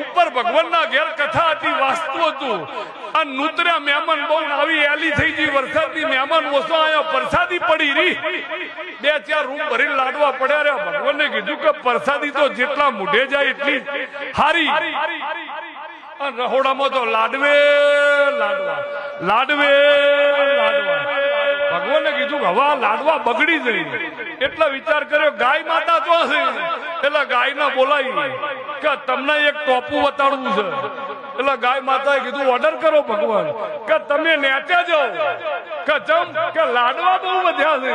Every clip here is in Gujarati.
ઉપર ભગવાનના ઘેર કથા હતી, વાસ્તુ હતું, આ નૂતર્યા મહેમાન બહુ આવી એલી થઈ ગઈ, વરસાદની મહેમાન ઓછો આવ્યો, પ્રસાદી પડી રહી, 2-4 રૂમ ભરીને લાડવા પડ્યા રહ્યા. ભગવાનને કીધું કે પ્રસાદી તો જેટલા મૂઢે જાય એટલી હારી. રહોડામાં તો લાડવે લાડવા, લાડવે લાડવા. ભગવાને કીધું કે હવે લાડવા બગડી જઈ, એટલે વિચાર કર્યો ગાય માતા તો હશે, એટલે ગાય ના બોલાવી કે તમને એક ટોપું બતાડવું છે. એટલે ગાય માતાએ કીધું ઓર્ડર કરો ભગવાન કે તમે નેચે જાઓ, કે જમ કે લાડવા બહુ વધ્યા છે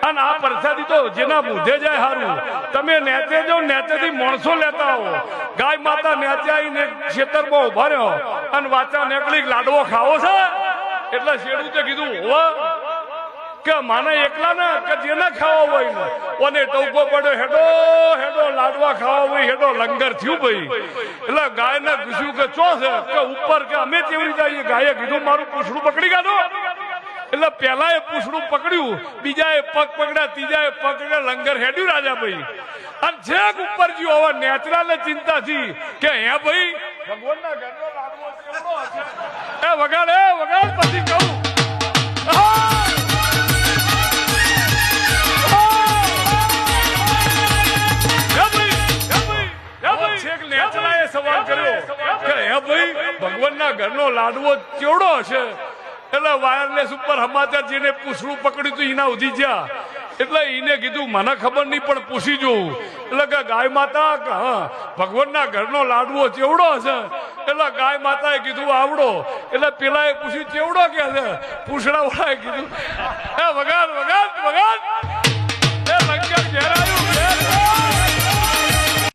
અને આ પ્રસાદી તો જેના બુધે જાય સારું, તમે નેચે જાઓ, નેચેથી માણસો લેતા આવો. ગાય માતા નેચે આવીને ખેતરમાં ઉભા રહ્યો અને વાચા નીકળી લાડવો ખાવો છે. એટલે શેડુતે કીધું હોવા કે માને એકલા ને કે જેને ખાવા હોય ને ઓને ટોકો પડ્યો, હેડો હેડો લાડવા ખાવા હોય, હેડો લંગર થયું ભાઈ. એટલે ગાય ને પૂછ્યું કે ચો છે, કે ઉપર, કે અમે કેવડી જઈએ. ગાયે કીધું મારું પૂછડું પકડી કાઢો. એટલે પેલા એ પૂછડું પકડ્યું, બીજા એ પગ પકડ્યા, ત્રીજા એ પકડ્યા, લંગર હેડ્યું રાજા ભાઈ. અને છેક ઉપર ગયો. હવે નેચરલ ચિંતા થી કે હે ભાઈ ભગવાનના ઘરનો લાડવો કેવો હશે. એ વગાડ પછી કહું સવાલ કર્યો કે હે ભાઈ ભગવાનના ઘરનો લાડવો કેવડો હશે. એટલે વાયરલેસ ઉપર સમાચાર જેને પૂછડું પકડ્યું હતું એના ઉધી ગયા. એટલે એને કીધું મને ખબર નહીં પણ પૂછી જોઉં. એટલે કે ગાય માતા હા ભગવાનના ઘરનો લાડવો ચેવડો હશે. એટલે ગાય માતાએ કીધું આવડો. એટલે પેલા એ પૂછ્યું ચેવડો કે છે. પૂછડા વાળાએ કીધું એ વગાડ વગાડ વગાડ